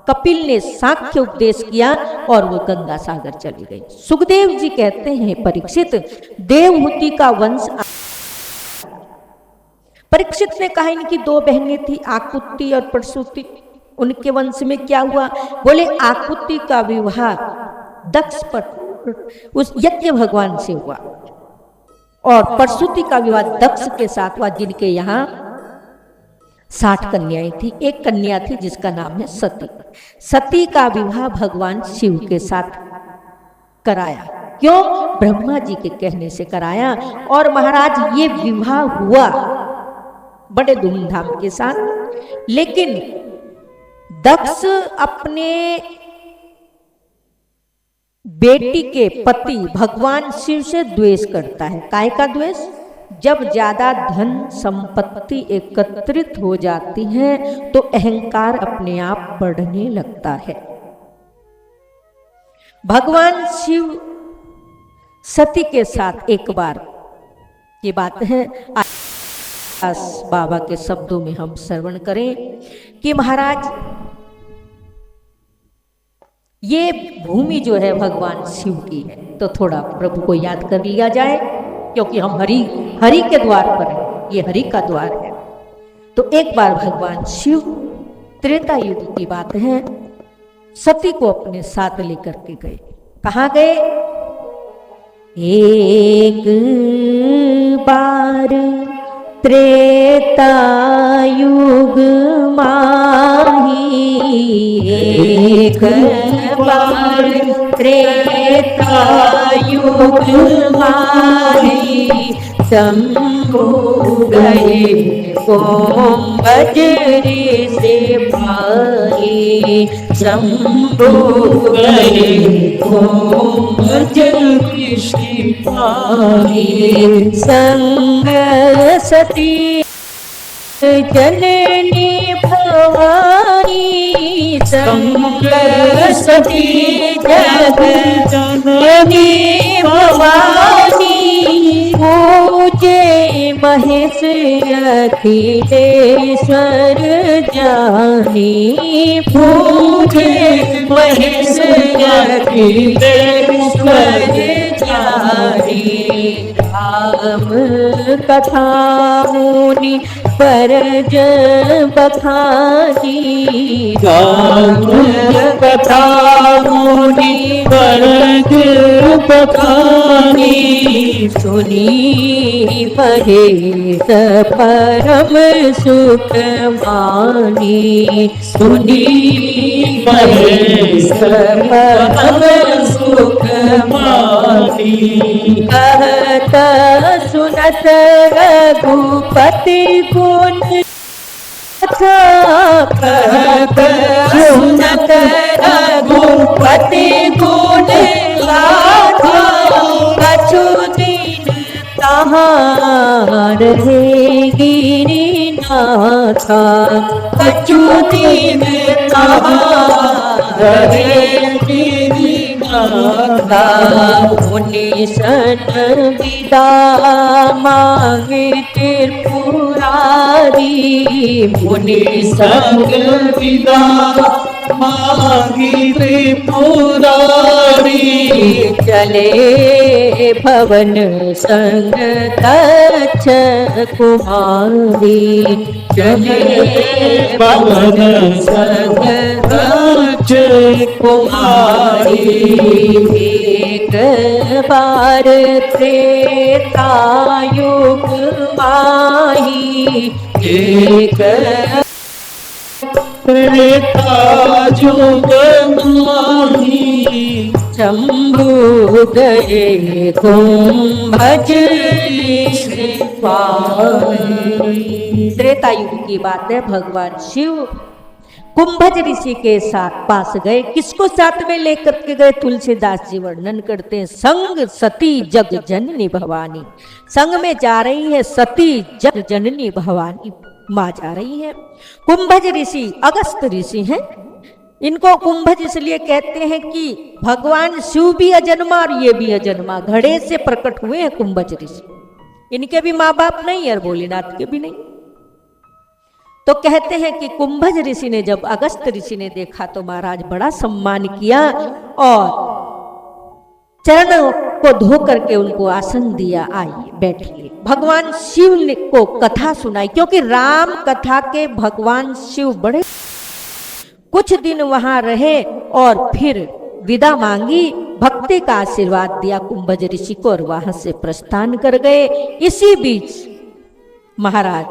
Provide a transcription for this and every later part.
कपिल ने सांख्य उपदेश किया और वो गंगा सागर चली गई। सुखदेव जी कहते हैं परीक्षित, देवहूति का वंश। परीक्षित ने कहा इनकी दो बहनें थी, आकुति और प्रसूति, उनके वंश में क्या हुआ? बोले आकुति का विवाह दक्ष पर उस यज्ञ भगवान से हुआ और प्रसूति का विवाह दक्ष के साथ हुआ, जिनके यहाँ 60 कन्याएं थी। एक कन्या थी जिसका नाम है सती। सती का विवाह भगवान शिव के साथ कराया। क्यों? ब्रह्मा जी के कहने से कराया। और महाराज ये विवाह हुआ बड़े धूमधाम के साथ, लेकिन दक्ष अपने बेटी के पति भगवान शिव से द्वेष करता है। काय का द्वेष? जब ज्यादा धन संपत्ति एकत्रित हो जाती है तो अहंकार अपने आप बढ़ने लगता है। भगवान शिव सती के साथ एक बार ये बात है, बाबा के शब्दों में हम श्रवण करें कि महाराज ये भूमि जो है भगवान शिव की है, तो थोड़ा प्रभु को याद कर लिया जाए, क्योंकि हम हरि के द्वार पर हैं, ये हरि का द्वार है। तो एक बार भगवान शिव, त्रेता युग की बात है, सती को अपने साथ लेकर के गए। कहाँ गए? एक बार त्रेता युग माही, एक बार त्रेता युग माही, शंभु गए कुंभज से भाई, शंभु गए कुंभज से भाई, संग सती जननी भवानी, संग सती जग जननी भवानी, पूजे महेश अखिलेश्वर जानी, पूजे महेश अखिलेश्वर जानी, राम कथा मुनि परज बखानी, राम कथा मुनि परज बखानी, सुनी महेश परम सुख मानी, सुनी महेश परम सुख मानी, कहत सुनत रघुपति गुण, कहत सुनत रघुपति गुण गाथा, कछु दिन तहाँ रहे गिरिनाथा, कछु दिन तहाँ रहे गिरिनाथा, मुनि सन विदा मांगे त्रिपुरारी, मुनि सन विदा मांगी त्रिपुरारी, चले भवन संग दक्ष कुमारी, चले भवन संग दक्ष कुमारी, एक बार त्रेता युग माही, एक त्रेता युग माही, शंभु गए कुंभज से पाई। त्रेता युग की बात है, भगवान शिव कुंभज ऋषि के साथ पास गए। किसको साथ में लेकर के गए? तुलसीदास जी वर्णन करते हैं, संग सती जग जननी भवानी, संग में जा रही है सती जग जननी भवानी, माँ जा रही है। कुंभज ऋषि अगस्त ऋषि हैं, इनको कुंभज इसलिए कहते हैं कि भगवान शिव भी अजन्मा और ये भी अजन्मा, घड़े से प्रकट हुए हैं कुंभज ऋषि। इनके भी माँ बाप नहीं और भोलेनाथ के भी नहीं। तो कहते हैं कि कुंभज ऋषि ने जब अगस्त ऋषि ने देखा तो महाराज बड़ा सम्मान किया और चरणों को धो करके उनको आसन दिया, आइए बैठिए। भगवान शिव ने को कथा सुनाई, क्योंकि राम कथा के भगवान शिव बड़े कुछ दिन वहां रहे और फिर विदा मांगी, भक्ति का आशीर्वाद दिया कुंभज ऋषि को और वहां से प्रस्थान कर गए। इसी बीच महाराज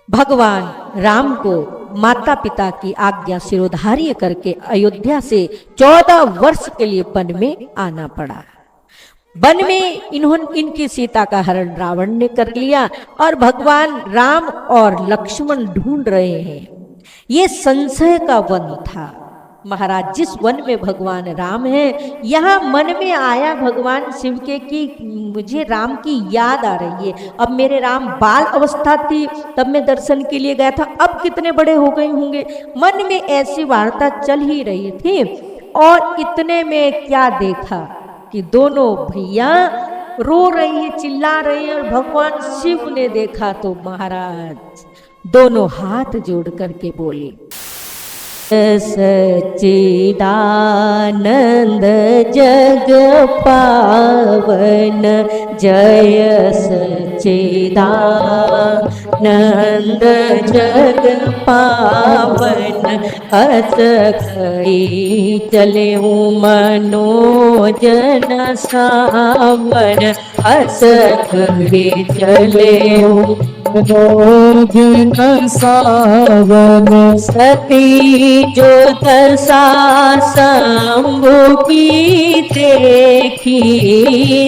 भगवान राम को माता पिता की आज्ञा शिरोधार्य करके अयोध्या से 14 वर्ष के लिए वन में आना पड़ा। वन में इनकी सीता का हरण रावण ने कर लिया और भगवान राम और लक्ष्मण ढूंढ रहे हैं। ये संशय का वन था महाराज। जिस वन में भगवान राम है, यहाँ मन में आया भगवान शिव के कि मुझे राम की याद आ रही है। अब मेरे राम बाल अवस्था थी तब मैं दर्शन के लिए गया था, अब कितने बड़े हो गए होंगे। मन में ऐसी वार्ता चल ही रही थी और इतने में क्या देखा कि दोनों भैया रो रही है, चिल्ला रही है। और भगवान शिव ने देखा तो महाराज दोनों हाथ जोड़ करके बोले, सच्चिदानंद जग पावन जय सच्चिदानंद जग पावन हस खड़ी चले मनोजन सावन हस खड़ी चले मनोजन सावन सती जो दशा शंभु की देखी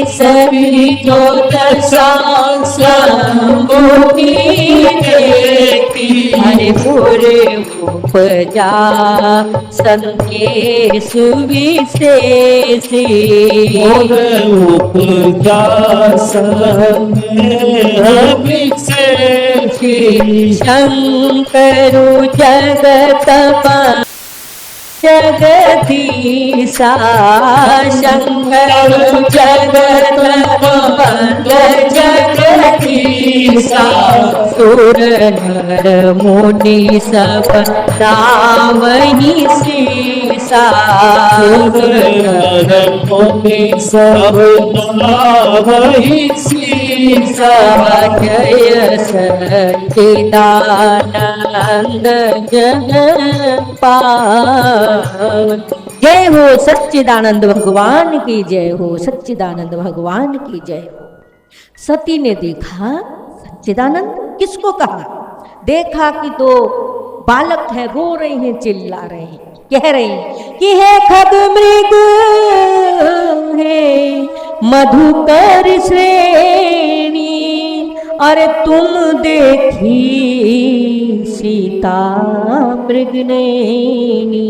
सती जो दशा शंभु की देखी हरे पूरे उपजा संके सुविशेषी उपजा शंकर जगत जगदीशा शंकर जगत जगदीशा सुर नर मुनि सब नाम ही शीशा सुर नर मुनि सब नाम ही शीशा जय सच्चिदानंद जग पावन। जय हो सच्चिदानंद भगवान की जय हो, सच्चिदानंद भगवान की जय हो। सती ने देखा सच्चिदानंद किसको कहा, देखा कि दो बालक हैं, रो रहे हैं, चिल्ला रहे हैं, कह रहे हैं कि है खग मृग है मधुकर श्रेणी, अरे तुम देखी सीता मृगनयनी।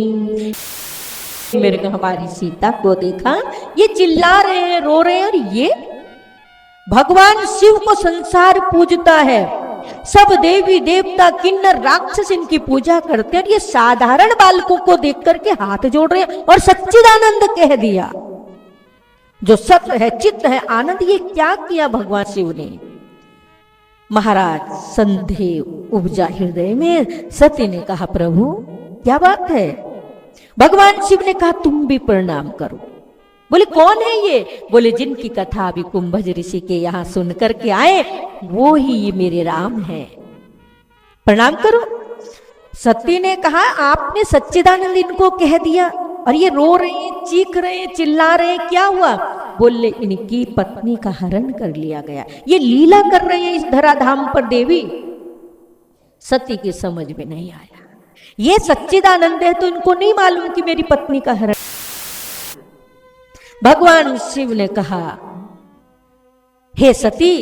मृग हमारी सीता को देखा, ये चिल्ला रहे हैं, रो रहे हैं। और ये भगवान शिव को संसार पूजता है, सब देवी देवता किन्नर राक्षस इनकी पूजा करते हैं। ये साधारण बालकों को देख करके हाथ जोड़ रहे हैं और सच्चिदानंद कह दिया, जो सत्य है, चित्त है, आनंद। ये क्या किया भगवान शिव ने? महाराज संदेह उपजा हृदय में। सती ने कहा, प्रभु क्या बात है? भगवान शिव ने कहा, तुम भी प्रणाम करो। बोले कौन है ये? बोले जिनकी कथा अभी कुंभज ऋषि के यहाँ सुन करके आए वो ही मेरे राम है, प्रणाम करो। सती ने कहा, आपने सच्चिदानंद इनको कह दिया और ये रो रहे हैं, चीख रहे हैं, चिल्ला रहे हैं, क्या हुआ? बोले इनकी पत्नी का हरण कर लिया गया, ये लीला कर रहे हैं इस धराधाम पर देवी। सती की समझ में नहीं आया, ये सच्चिदानंद है तो इनको नहीं मालूम कि मेरी पत्नी का हरण। भगवान शिव ने कहा, हे सती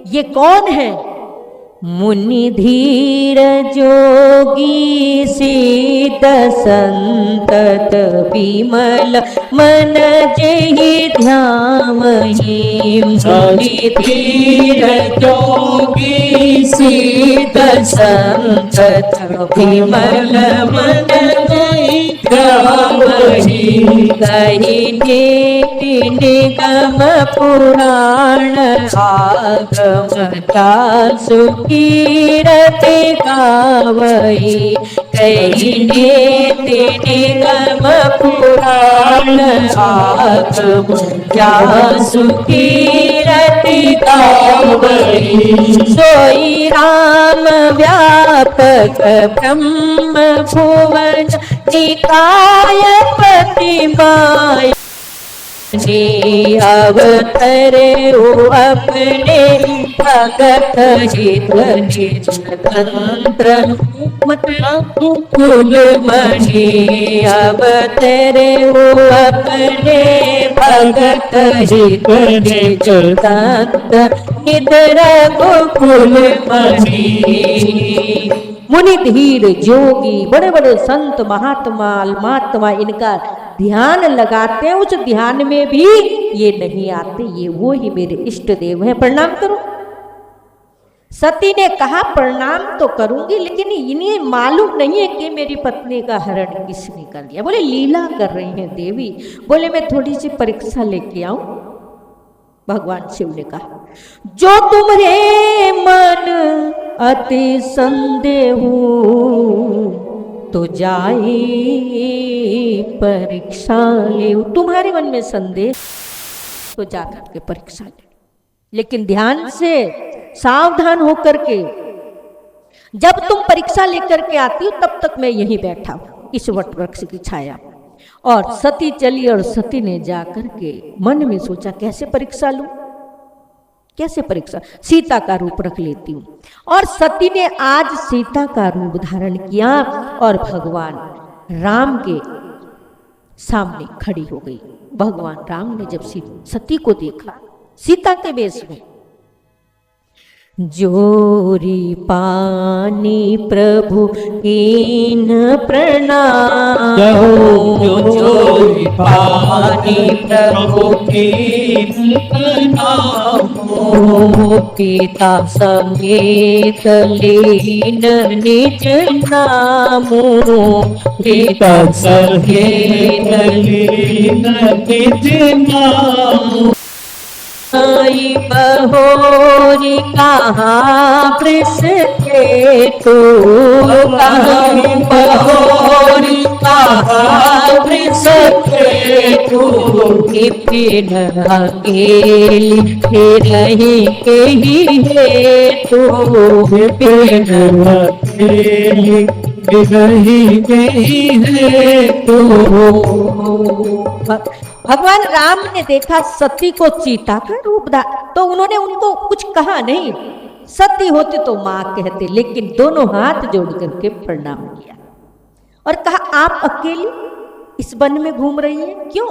ये कौन है? मुनि धीर जोगी सिद्ध संतत विमल मन जेहि ध्यामहि। मुनि धीर जोगी सिद्ध संतत विमल मन जेहि ध्यामहि। कही नीति निगम पुराण आगमता सुकीरति गावई। कही नीति निगम पुराण आगमता सुकीरति गावई। सोई राम व्यापक ब्रह्म भुवन निकाय प्रतिमाय। अवतरे अपने भगत हित निजतंत्र कुल मणि। अवतरे अपने भगत हित निजतंत्र निधर कुल मणि। मुनि धीर जोगी बड़े बड़े संत महात्मा इनका ध्यान लगाते हैं, उस ध्यान में भी ये नहीं आते, ये वो ही मेरे इष्ट देव हैं, प्रणाम करो। सती ने कहा प्रणाम तो करूंगी, लेकिन इन्हें मालूम नहीं है कि मेरी पत्नी का हरण किसने कर लिया। बोले लीला कर रही हैं देवी। बोले मैं थोड़ी सी परीक्षा लेके आऊं। भगवान शिव ने कहा जो तुम्हारे मन अति संदेह तो जाए परीक्षा ले। तुम्हारे मन में संदेह तो जाकर के परीक्षा ले, लेकिन ध्यान से सावधान होकर के जब तुम परीक्षा लेकर के आती हो तब तक मैं यहीं बैठा हूं इस वट वृक्ष की छाया। और सती चली और सती ने जाकर के मन में सोचा कैसे परीक्षा लूं, कैसे परीक्षा, सीता का रूप रख लेती हूं। और सती ने आज सीता का रूप धारण किया और भगवान राम के सामने खड़ी हो गई। भगवान राम ने जब सती को देखा सीता के वेश में, जोरी पानी प्रभु कीन प्रणाम। जोरी पानी प्रभु कीन प्रणाम। पिता समेत लीन निज नाम। पिता समेत लीन निज नाम। बहोरी कहाँ वृष के तू, बहोरी कहाँ वृष के तू। पिन अकेली फिर ही के ही है तू। पिन अकेली भगवान राम ने देखा सती को चीता का रूप तो उन्होंने उनको कुछ कहा नहीं। सती होती तो मां कहते, लेकिन दोनों हाथ जोड़ करके प्रणाम किया और कहा आप अकेली इस वन में घूम रही हैं, क्यों?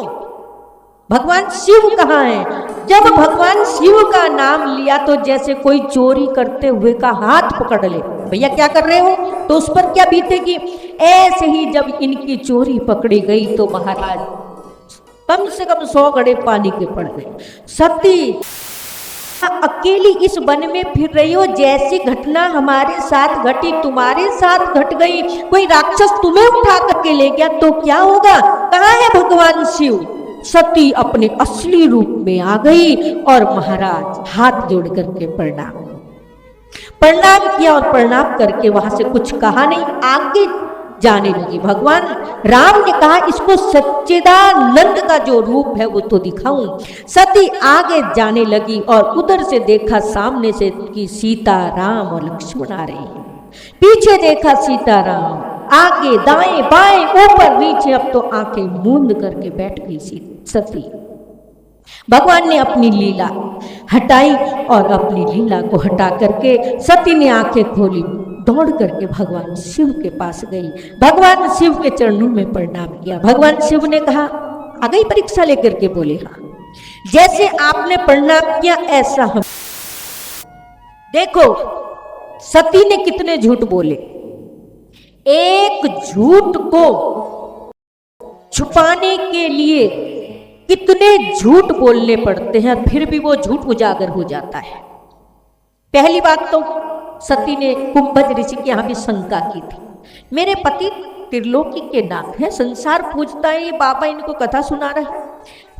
भगवान शिव कहाँ हैं? जब भगवान शिव का नाम लिया तो जैसे कोई चोरी करते हुए का हाथ पकड़ ले, भैया क्या कर रहे हो, तो उस पर क्या बीतेगी। ऐसे ही जब इनकी चोरी पकड़ी गई तो महाराज कम से कम 100 घड़े पानी के पड़ गए। सती अकेली इस वन में फिर रही हो, जैसी घटना हमारे साथ घटी तुम्हारे साथ घट गई। कोई राक्षस तुम्हें उठा करके ले गया तो क्या होगा? कहाँ है भगवान शिव? सती अपने असली रूप में आ गई और महाराज हाथ जोड़ करके प्रणाम किया और प्रणाम करके वहां से कुछ कहा नहीं, आगे जाने लगी। भगवान राम ने कहा इसको सच्चिदानंद का जो रूप है वो तो दिखाऊं। सती आगे जाने लगी और उधर से देखा सामने से कि सीता राम और लक्ष्मण आ रहे हैं। पीछे देखा सीता राम, आगे दाएं बाएं ऊपर नीचे, अब तो आंखें मूंद करके बैठ गई सती। भगवान ने अपनी लीला हटाई और अपनी लीला को हटा करके सती ने आंखें खोली, दौड़ करके भगवान शिव के पास गई, भगवान शिव के चरणों में प्रणाम किया। भगवान शिव ने कहा आ गई परीक्षा लेकर के? बोले हाँ। जैसे आपने प्रणाम किया ऐसा हम। देखो सती ने कितने झूठ बोले, एक झूठ को छुपाने के लिए कितने झूठ बोलने पड़ते हैं, फिर भी वो झूठ उजागर हो जाता है। पहली बात तो सती ने कुंभज ऋषि की यहां भी शंका की थी, मेरे पति त्रिलोकी के नाथ है, संसार पूछता है ये बाबा इनको कथा सुना रहे।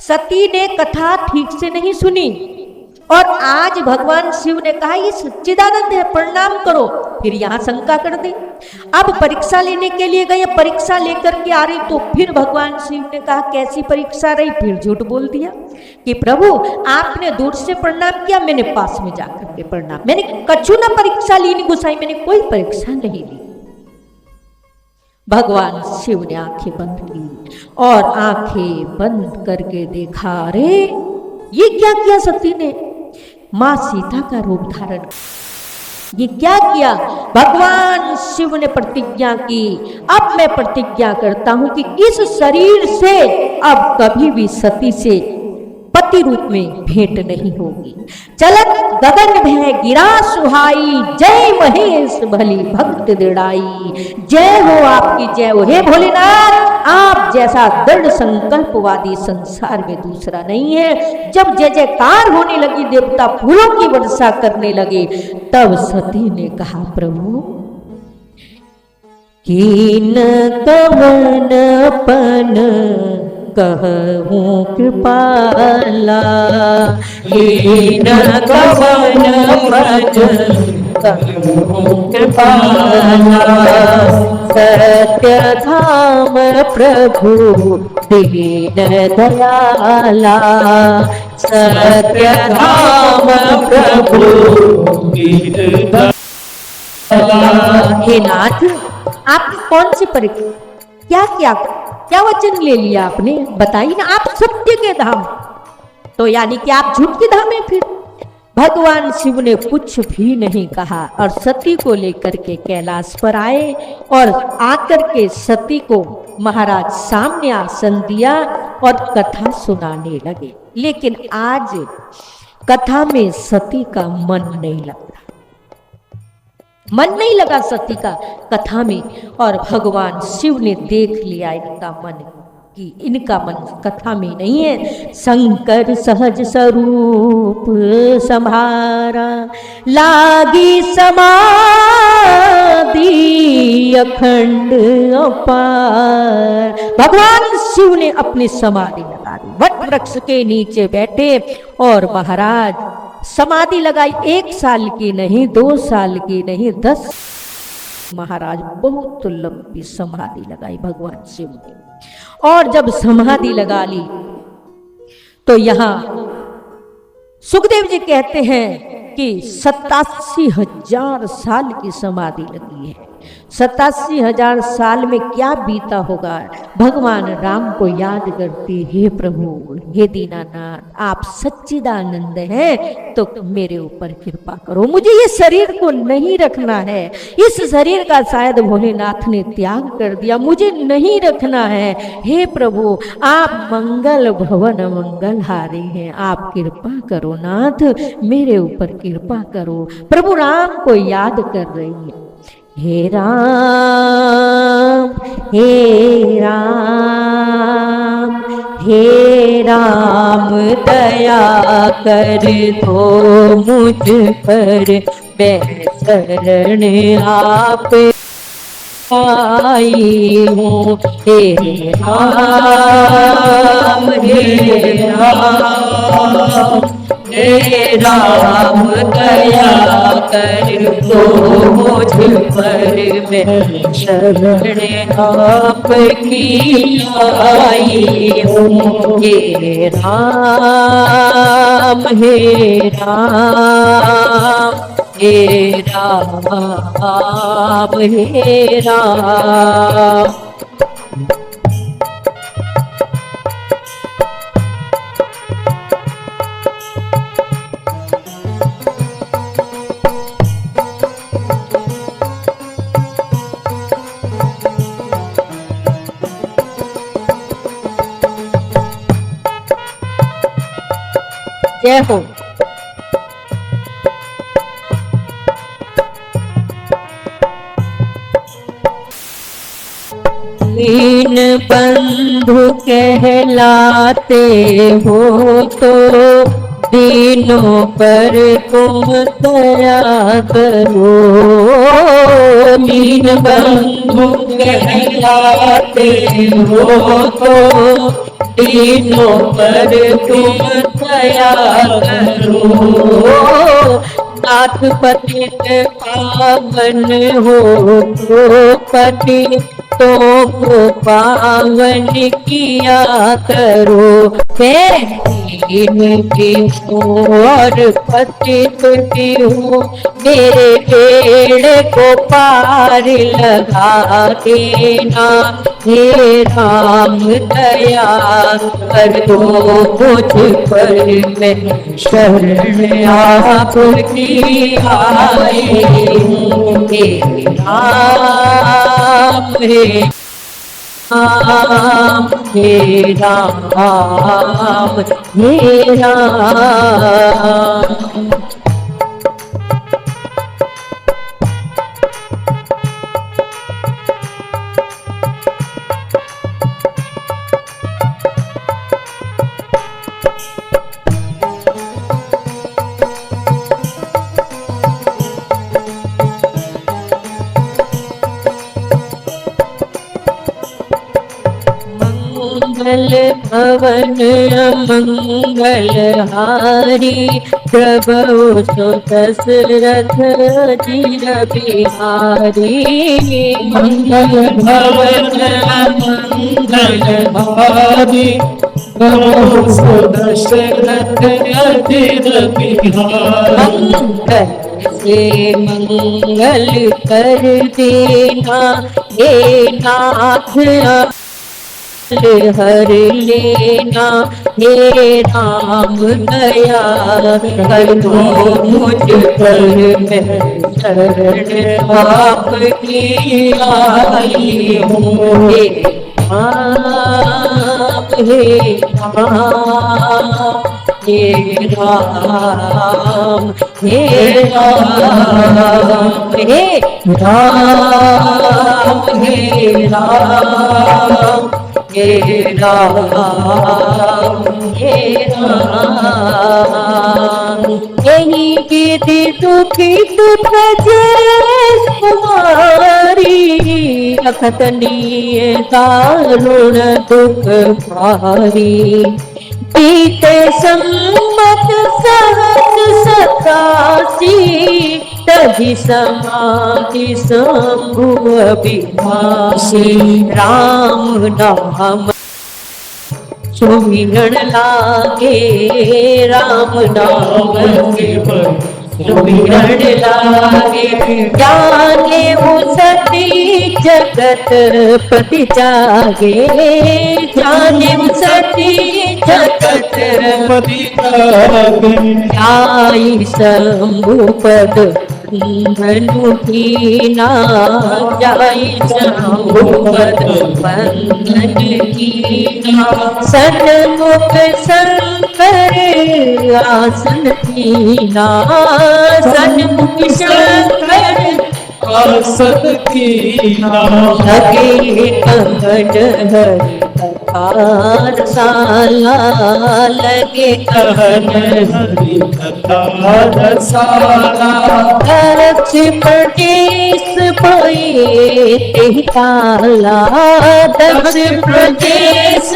सती ने कथा ठीक से नहीं सुनी और आज भगवान शिव ने कहा ये सच्चिदानंद है, प्रणाम करो। फिर यहाँ शंका कर दी। अब परीक्षा लेने के लिए गए, परीक्षा लेकर के आ रही तो फिर भगवान शिव ने कहा कैसी परीक्षा रही? फिर झूठ बोल दिया कि प्रभु आपने दूर से प्रणाम किया, मैंने पास में जाकर के प्रणाम, मैंने कछु ना परीक्षा ली नहीं गुसाई, मैंने कोई परीक्षा नहीं ली। भगवान शिव ने आंखें बंद की और आंखें बंद करके देखा, अरे ये क्या किया सती ने? मां सीता का रूप धारण, ये क्या किया? भगवान शिव ने प्रतिज्ञा की, अब मैं प्रतिज्ञा करता हूं कि इस शरीर से अब कभी भी सती से पति रूप में भेंट नहीं होगी। चलत गगन भय गिरा सुहाई, जय महेश भली भक्त दृढ़ाई। जय हो आपकी, जय हो हे भोलेनाथ, आप जैसा दृढ़ संकल्पवादी संसार में दूसरा नहीं है। जब जय जयकार होने लगी, देवता फूलों की वर्षा करने लगे, तब सती ने कहा प्रभु कीन कवन पन कहूँ कृपाला, कीन कवन पन कहूँ कृपाला। सत्य धाम प्रभु दीन दयाला, सत्य धाम प्रभु दीन दयाला। हे नाथ, आप कौन सी परीक्षा, क्या क्या क्या वचन ले लिया आपने? बताइए ना, आप सत्य के धाम, तो यानी कि आप झूठ के धाम है। फिर भगवान शिव ने कुछ भी नहीं कहा और सती को लेकर के कैलाश पर आए और आकर के सती को महाराज सामने आसन दिया और कथा सुनाने लगे। लेकिन आज कथा में सती का मन नहीं लगता, मन नहीं लगा सती का कथा में। और भगवान शिव ने देख लिया इनका मन कि इनका मन कथा में नहीं है। शंकर सहज स्वरूप संभारा, लागी समाधि अखंड अपार। भगवान शिव ने अपनी समाधि लगा दी, वट वृक्ष के नीचे बैठे और महाराज समाधि लगाई। 1 साल की नहीं, 2 साल की नहीं, 10 महाराज बहुत लंबी समाधि लगाई भगवान शिव ने। और जब समाधि लगा ली तो यहां सुखदेव जी कहते हैं कि 87,000 साल की समाधि लगी है। 87,000 साल में क्या बीता होगा? भगवान राम को याद करती, हे प्रभु, हे दीनानाथ, आप सच्चिदानंद हैं तो मेरे ऊपर कृपा करो, मुझे ये शरीर को नहीं रखना है। इस शरीर का शायद भोलेनाथ ने त्याग कर दिया, मुझे नहीं रखना है। हे प्रभु, आप मंगल भवन मंगलहारी हैं, आप कृपा करो नाथ, मेरे ऊपर कृपा करो। प्रभु राम को याद कर रही है, हे राम, हे राम, हे राम, दया कर दो मुझ पर, मैं शरण आप आई हूँ। हे राम, हे राम, हे राम, दया कर दो मुझ पर, मैं शरण आपकी आई हूँ। हे राम, हे राम, हे राम, हे राम। जय हो। दीन बंधु कहलाते हो तो दीनों पर तुम दया करो। दीन बंधु कहलाते हो तो दीनों पर तुम दया करो। नाथ पतित पावन हो तो पति तो पावन किया करो। इनकी और पतित की हूँ मेरे बेड़े को पार लगा देना। हे राम दया कर दो मुझ पर, मैं शरण आपकी आई हूँ। हे राम हे राम हे राम हे राम। मंगल भवन मंगल हारी, प्रभु सो दशरथ जीर बिहारी। मंगल भवन मंगल हारी, प्रभु सो दशरथ जीर बिहारी। मंगल से मंगल कर देना हे नाथ, हर लेना हे राम दया कर दो मुझ पर, मैं शरण आपकी आई हूँ। हे राम हे राम हे राम हे राम हे राम हे राम हे राम हे राम। यही विधि दुखी तुझे कुमारी, अखतनीय दारुण दुख भारी। बीते सम्मत सहस्र सतासी, तभी समाधि शंभु अभिनाशी। राम नाम सुमिरन लागे, राम नाम सुमिरन लागे। जाने वो सती जगत पति जागे, जाने वो सती जगत पति जागे। आई शंभु पद बंधनु कीना, जाई शंभु पद बंधन कीना। सन्मुख शंकर आसन कीना, सन्मुख शंकर आसन कीना। लगे कहन हरि कथा रसाला, लगे कहन हरि कथा रसाला। दक्ष प्रदेश भये तेहि काला, दक्ष प्रदेश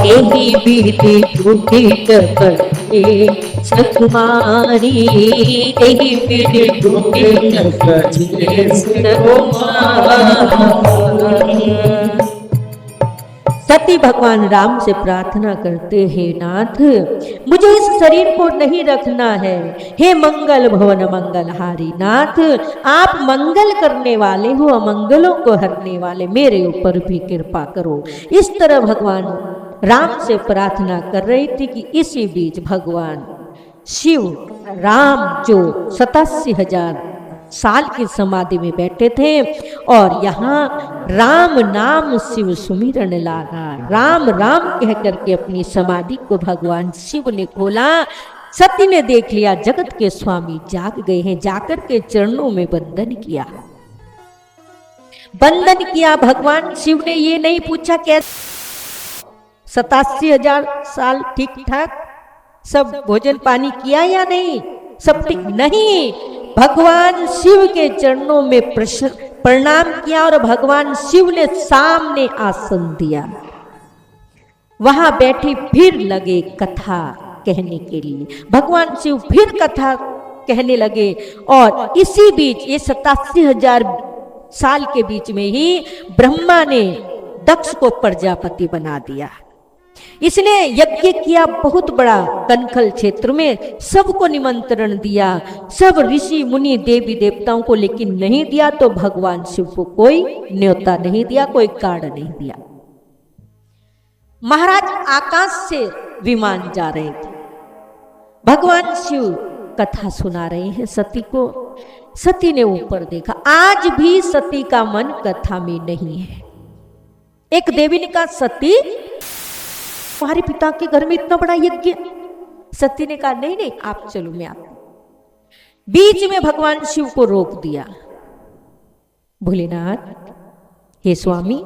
यही विधि दुखित करे सकुमारी, यही विधि दुखित करे सकुमारी। सती भगवान राम से प्रार्थना करते, हे नाथ मुझे इस शरीर को नहीं रखना है। हे मंगल भवन मंगलहारी नाथ, आप मंगल करने वाले हो, अमंगलों को हरने वाले, मेरे ऊपर भी कृपा करो। इस तरह भगवान राम से प्रार्थना कर रही थी कि इसी बीच भगवान शिव राम जो 87,000 साल की समाधि में बैठे थे और यहाँ राम नाम शिव सुमिरन लागा। राम राम कह करके अपनी समाधि को भगवान शिव ने खोला। सती ने देख लिया जगत के स्वामी जाग गए हैं, जाकर के चरणों में बंदन किया। बंदन किया भगवान शिव ने ये नहीं पूछा कैसे, 87,000 साल ठीक ठाक सब भोजन पानी किया या नहीं? सब ठीक नहीं। भगवान शिव के चरणों में प्रणाम किया और भगवान शिव ने सामने आसन दिया। वहां बैठी फिर लगे कथा कहने के लिए। भगवान शिव फिर कथा कहने लगे और इसी बीच ये 87,000 साल के बीच में ही ब्रह्मा ने दक्ष को प्रजापति बना दिया। इसने यज्ञ किया बहुत बड़ा कनखल क्षेत्र में, सबको निमंत्रण दिया, सब ऋषि मुनि देवी देवताओं को, लेकिन नहीं दिया तो भगवान शिव को कोई न्योता नहीं दिया, कोई कार्ड नहीं दिया। महाराज आकाश से विमान जा रहे थे, भगवान शिव कथा सुना रहे हैं सती को। सती ने ऊपर देखा, आज भी सती का मन कथा में नहीं है। एक देवी ने कहा, सती तुम्हारे पिता के घर में इतना बड़ा यज्ञ। सती ने कहा, नहीं नहीं आप चलो, मैं आती। बीच में भगवान शिव को रोक दिया। भोलेनाथ, हे स्वामी,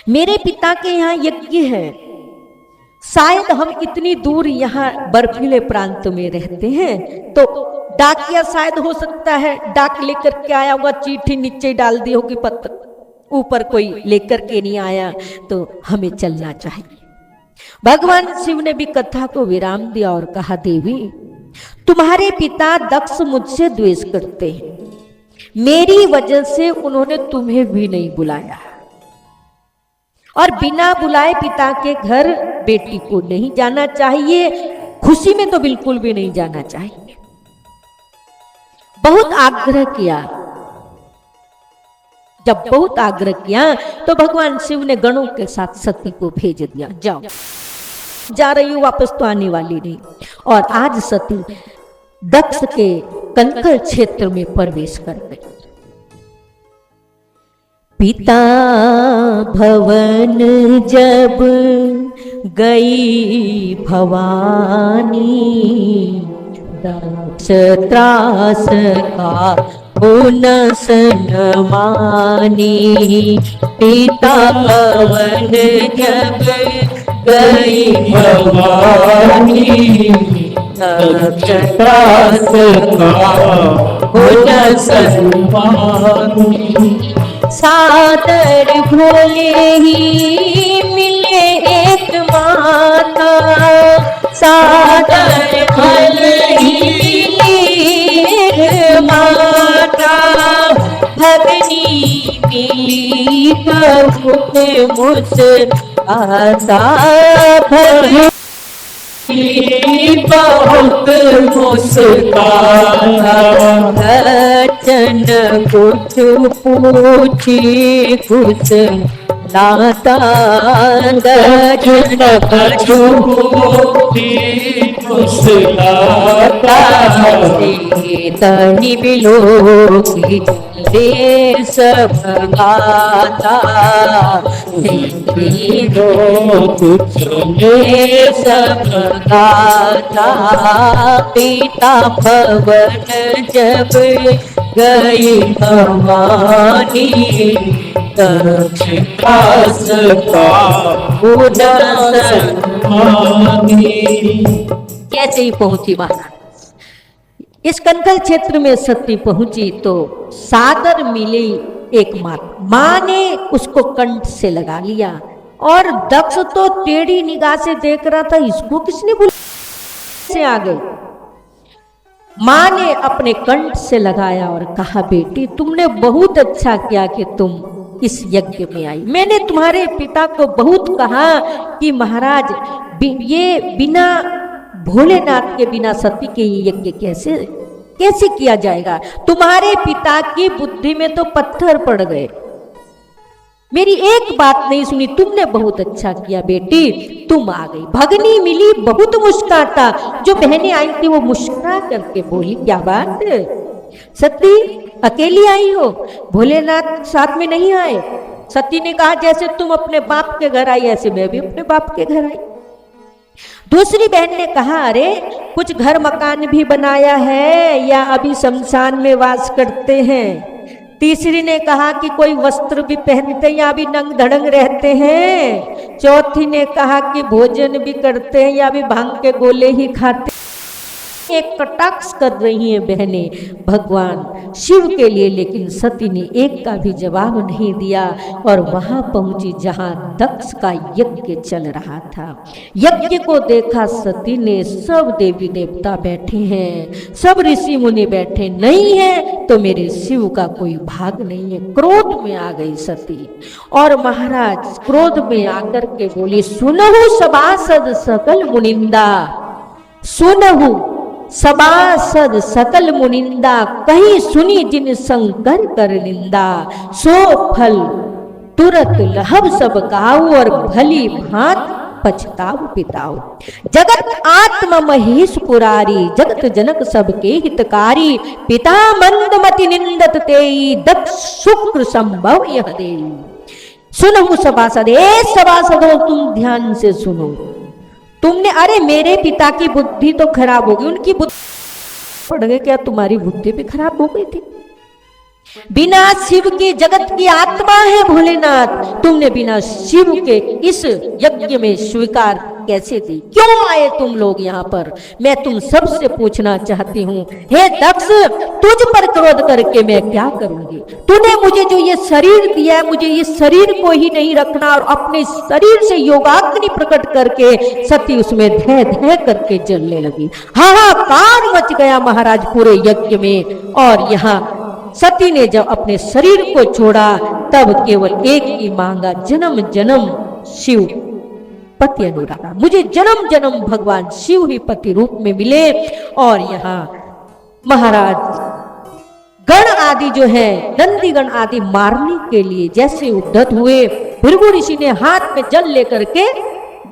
मेरे पिता के यहाँ यज्ञ है, शायद हम इतनी दूर यहाँ बर्फीले प्रांत में रहते हैं तो डाकिया शायद हो सकता है डाक लेकर के आया होगा, चिट्ठी नीचे डाल दी होगी, पत्र ऊपर कोई लेकर के नहीं आया, तो हमें चलना चाहिए। भगवान शिव ने भी कथा को विराम दिया और कहा, देवी तुम्हारे पिता दक्ष मुझसे द्वेष करते हैं, मेरी वजह से उन्होंने तुम्हें भी नहीं बुलाया और बिना बुलाए पिता के घर बेटी को नहीं जाना चाहिए, खुशी में तो बिल्कुल भी नहीं जाना चाहिए। बहुत आग्रह किया। जब बहुत आग्रह किया तो भगवान शिव ने गणों के साथ सती को भेज दिया, जाओ, जा रही हूं, वापस तो आने वाली नहीं। और आज सती दक्ष के कनखल क्षेत्र में प्रवेश कर गई। पिता भवन जब गई भवानी, दक्ष त्रास का उनसन मानी। पिता भवन जब गई भवानी, दक्ष त्रास का उनसन मानी। सादर भोले ही मिले एक माता, सादर भोले ही मिले माता। भगनी मिली बहुत मुस्काता, भगनी बहुत मुस्काता। वचन कुछ पूछी कुछ नाता, वचन कुछ पूछी कुछ नाता। तनि बिलोकी देश भगाता, देश भगाता। पिता भवन जब गई भवानी, दक्ष त्रास का उनसन मानी। कैसे ही पहुंची महाराज इस कनखल क्षेत्र में सती पहुंची तो सादर मिली एक माँ ने उसको कंठ से लगा लिया और दक्ष तो टेढ़ी निगाह से देख रहा था, इसको किसने बुलाया से आ गई। माँ ने अपने कंठ से लगाया और कहा, बेटी तुमने बहुत अच्छा किया कि तुम इस यज्ञ में आई। मैंने तुम्हारे पिता को बहुत कहा कि महाराज ये बिना भोलेनाथ के बिना सती के यज्ञ कैसे किया जाएगा। तुम्हारे पिता की बुद्धि में तो पत्थर पड़ गए, मेरी एक बात नहीं सुनी। तुमने बहुत अच्छा किया बेटी, तुम आ गई। भगनी मिली बहुत मुस्कुराता, जो बहनें आई थी वो मुस्कुरा करके बोली, क्या बात सती अकेली आई हो, भोलेनाथ साथ में नहीं आए। सती ने कहा, जैसे तुम अपने बाप के घर आई ऐसे मैं भी अपने बाप के घर आई। दूसरी बहन ने कहा, अरे कुछ घर मकान भी बनाया है या अभी शमशान में वास करते हैं। तीसरी ने कहा कि कोई वस्त्र भी पहनते या भी नंग धड़ंग रहते हैं। चौथी ने कहा कि भोजन भी करते हैं या भी भांग के गोले ही खाते। एक कटाक्ष कर रही हैं बहनें भगवान शिव के लिए, लेकिन सती ने एक का भी जवाब नहीं दिया और वहां पहुंची जहां दक्ष का यज्ञ चल रहा था। यज्ञ को देखा सती ने, सब देवी देवता बैठे हैं, सब ऋषि मुनि बैठे, नहीं है तो मेरे शिव का कोई भाग नहीं है। क्रोध में आ गई सती और महाराज क्रोध में आकर के बोली, सुनहु सभासद सकल मुनिंदा, सुनहु सभासद सकल मुनिंदा, कहीं सुनी जिन शंकर कर निंदा, सो फल तुरत लहब सब गाऊ और भली भांत पछताऊ पिताऊ। जगत आत्मा महेश पुरारी, जगत जनक सबके हितकारी, पिता मंदमति निंदत तेई, दक्ष शुक्र संभव यह देई। सुनो सभासद, ए सभासदों तुम ध्यान से सुनो, तुमने, अरे मेरे पिता की बुद्धि तो खराब होगी, उनकी बुद्धि पड़ गई, क्या तुम्हारी बुद्धि भी खराब हो गई थी? बिना शिव के जगत की आत्मा है भोलेनाथ, तुमने बिना शिव के इस यज्ञ में स्वीकार कैसे दी? क्यों आए तुम लोग यहाँ पर? मैं तुम सबसे पूछना चाहती हूँ, हे दक्ष, तुझ पर क्रोध करके मैं क्या करूंगी? तूने मुझे जो ये शरीर दिया है, मुझे ये शरीर को ही नहीं रखना और अपने शरीर से योगाग्नि प्रकट करके सती उसमें धै धै करके जलने लगी। हाहाकार मच गया महाराज पूरे यज्ञ में। और यहाँ सती ने जब अपने शरीर को छोड़ा तब केवल एक ही मांगा, जन्म जन्म शिव पति अनुरागा, मुझे जन्म जन्म भगवान शिव ही पति रूप में मिले। और यहाँ महाराज गण आदि जो है, नंदी गण आदि मारने के लिए जैसे उद्धत हुए, भृगु ऋषि ने हाथ में जल लेकर के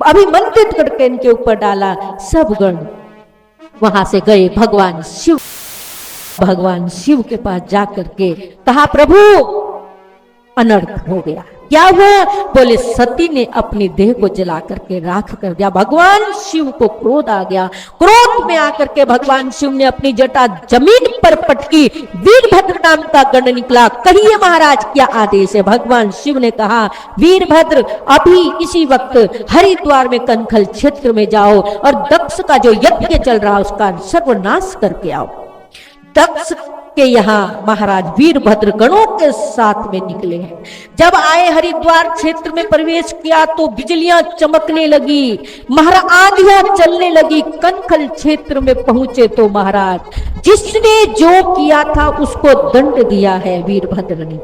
अभिमंत्रित करके इनके ऊपर डाला। सब गण वहां से गए भगवान शिव के पास जाकर के कहा, प्रभु अनर्थ हो गया। क्या हुआ? बोले सती ने अपनी देह को जला करके राख कर दिया। भगवान शिव को क्रोध आ गया। क्रोध में आकर के भगवान शिव ने अपनी जटा जमीन पर पटकी। वीरभद्र नाम का गण निकला। कहिए महाराज क्या आदेश है? भगवान शिव ने कहा, वीरभद्र अभी इसी वक्त हरिद्वार में कनखल क्षेत्र में जाओ और दक्ष का जो यज्ञ चल रहा है उसका सर्वनाश करके आओ। दक्ष के यहाँ महाराज वीरभद्र गणों के साथ में निकले हैं। जब आए हरिद्वार क्षेत्र में प्रवेश किया तो बिजलियां चमकने लगी, महाराज आंधियां चलने लगी। कनखल क्षेत्र में पहुंचे तो महाराज जिसने जो किया था उसको दंड दिया है वीरभद्र ने।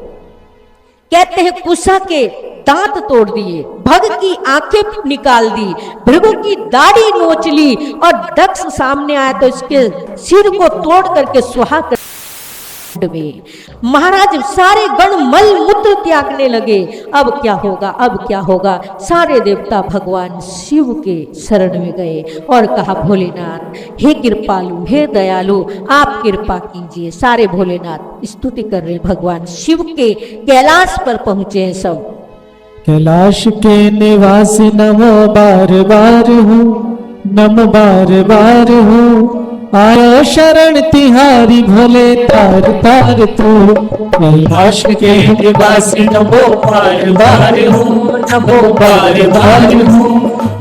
कहते हैं कुशा के दांत तोड़ दिए, भग की आंखें निकाल दी, भृगु की दाढ़ी नोच ली और दक्ष सामने आया तो इसके सिर को तोड़ करके सुहा कर में महाराज सारे गण मल मूत्र त्यागने लगे। अब क्या होगा, अब क्या होगा? सारे देवता भगवान शिव के शरण में गए और कहा, भोलेनाथ हे कृपालु, हे दयालु, आप कृपा कीजिए। सारे भोलेनाथ स्तुति कर रहे भगवान शिव के। कैलाश पर पहुंचे हैं सब। कैलाश के निवासी नमो बार बार हो, नमो बार बार हो, आयो शरण तिहारी भोले तार तार तू। कैलाश के निवासी नमो बार बार हो, नमो बार बार हो,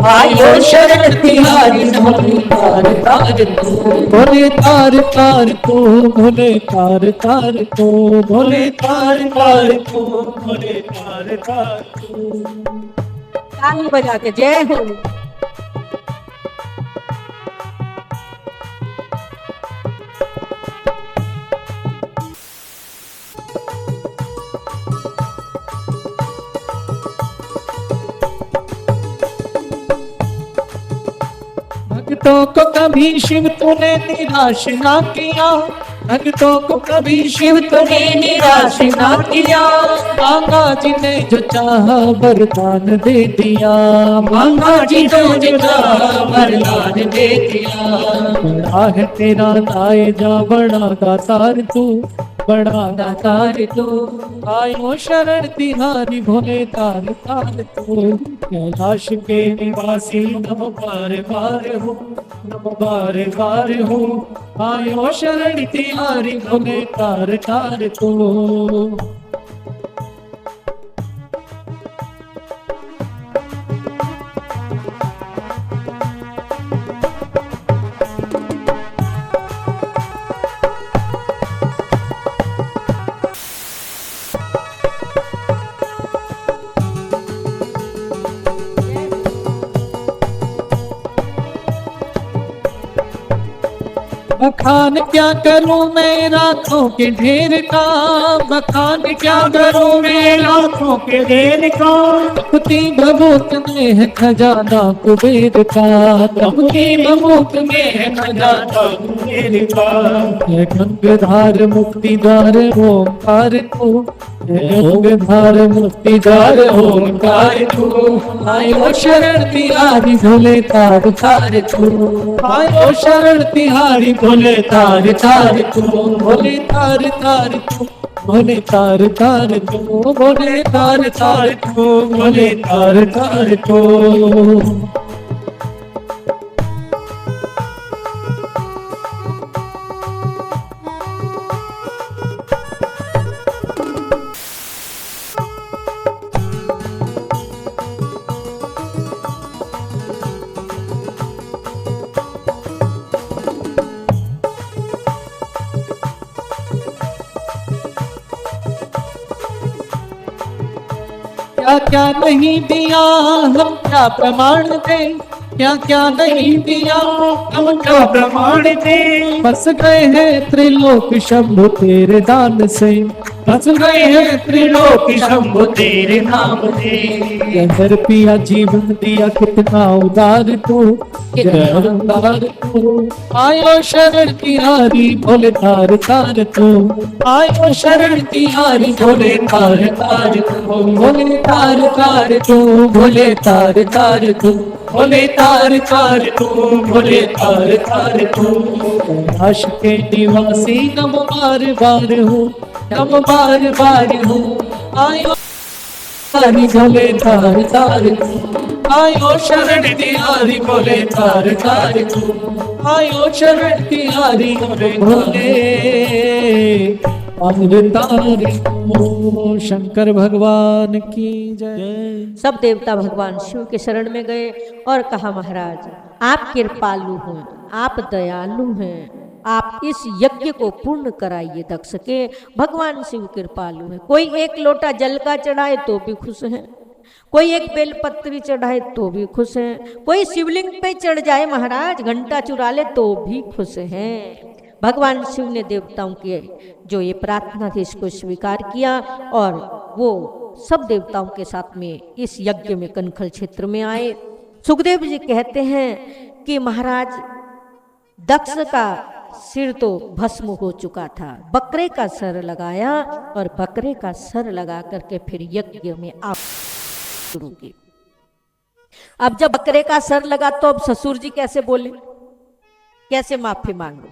आयो शरण तिहारी भोले तार तार तू। भोले तार तार तू, भोले तार तार तू, भोले तार तार तू, भोले तार तार तू। ताली बजा के जय हो। भक्तों को कभी शिव तूने निराश ना किया, भक्तों को कभी शिव तूने निराश ना किया। मांगा जिन्हें जो चाहा वरदान दे दिया, मांगा जिन्हें जो चाहा वरदान दे दिया। बड़ा है तेरा दाए जा, बड़ा दातार तू, बड़ा दातार तू। आयो शरण तिहारी भोले तार तार तू। कैलाश के निवासी नमो बार बार हो, नमो बार बार हो, आयो शरण तिहारी भोले तार तार को। बखान क्या करूं मैं रातों के ढेर का, बखान क्या करूं मैं रातों के ढेर का। तपती भभूत में है खजाना कुबेर का, तपती भभूत में है खजाना कुबेर का। है गंगाधार मुक्तिदार ओंकार को, गंगाधार मुक्तिदार ओंकार को। आयो शरण तिहारी भोले तार तार को, आयो शरण तिहारी भोले तार तार को। भोले तार तार को, भोले तार तार को, भोले तार तार को, भोले तार तार को। क्या क्या नहीं दिया हम क्या प्रमाण दें, क्या क्या नहीं दिया हम क्या प्रमाण दें। बस गए हैं त्रिलोक शंभु तेरे दान से, बस गए हैं त्रिलोक शंभु तेरे नाम से। कहर पिया जीवन दिया कितना उदार तू, कितना उदार तू। आयो शरण तिहारी भोले तार तार तू, आयो शरण तिहारी भोले तार तार तू। भोले तार तार तू, भोले तार तार तू, भोले तार तार तू, भोले तार तार तू। कैलाश के निवासी नमो बार बार हो, नमो बार बार हो। आयो हरि भोले तार तार तू, आयो शरण तिहारी भोले तार तार तू, आयो शरण तिहारी भोले तार तार तू। शंकर भगवान की जय। सब देवता भगवान शिव के शरण में गए और कहा महाराज आप कृपालु हैं, आप दयालु हैं, आप इस यज्ञ को पूर्ण कराइए दक्ष के। भगवान शिव कृपालु हैं, कोई एक लोटा जल का चढ़ाए तो भी खुश हैं, कोई एक बेलपत्री चढ़ाए तो भी खुश हैं, कोई शिवलिंग पे चढ़ जाए महाराज घंटा चुरा ले तो भी खुश हैं। भगवान शिव ने देवताओं की जो ये प्रार्थना थी इसको स्वीकार किया और वो सब देवताओं के साथ में इस यज्ञ में कनखल क्षेत्र में आए। सुखदेव जी कहते हैं कि महाराज दक्ष का सिर तो भस्म हो चुका था, बकरे का सर लगाया और बकरे का सर लगा करके फिर यज्ञ में आप शुरू की। अब जब बकरे का सर लगा तो अब ससुर जी कैसे बोले, कैसे माफी मांगो?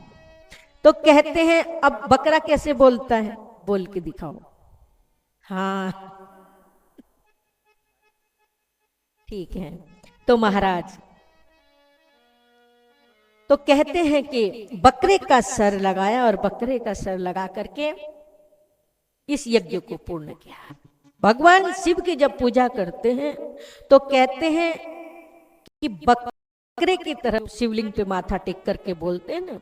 तो कहते हैं अब बकरा कैसे बोलता है, बोल के दिखाओ। हाँ ठीक है। तो महाराज तो कहते हैं कि बकरे का सर लगाया और बकरे का सर लगा करके इस यज्ञ को पूर्ण किया। भगवान शिव की जब पूजा करते हैं तो कहते हैं कि बकरे की तरफ शिवलिंग पे माथा टेक करके बोलते हैं ना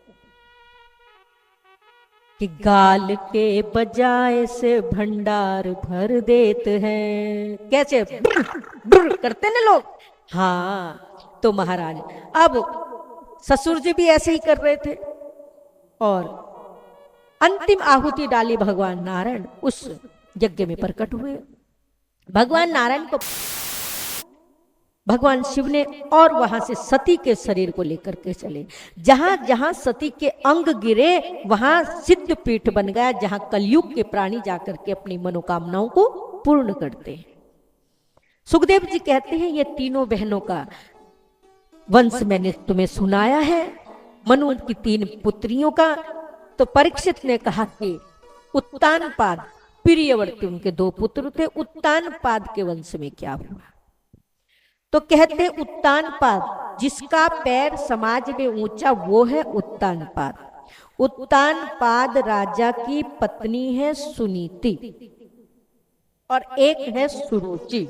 कि गाल के बजाय से भंडार भर देते हैं। कैसे ब्र करते ना लोग। हाँ तो महाराज अब ससुर जी भी ऐसे ही कर रहे थे और अंतिम आहुति डाली भगवान नारायण उस यज्ञ में प्रकट हुए। भगवान नारायण को भगवान शिव ने और वहां से सती के शरीर को लेकर के चले। जहां जहां सती के अंग गिरे वहां सिद्ध पीठ बन गया, जहां कलयुग के प्राणी जाकर के अपनी मनोकामनाओं को पूर्ण करते हैं। सुखदेव जी कहते हैं ये तीनों बहनों का वंश मैंने तुम्हें सुनाया है, मनु की 3 पुत्रियों का। तो परीक्षित ने कहा कि उत्तानपाद प्रियवर्ती उनके 2 पुत्र थे, उत्तानपाद के वंश में क्या हुआ? तो कहते उत्तानपाद जिसका पैर समाज में ऊंचा वो है उत्तानपाद। उत्तानपाद राजा की पत्नी है सुनीति और एक है सुरुचि।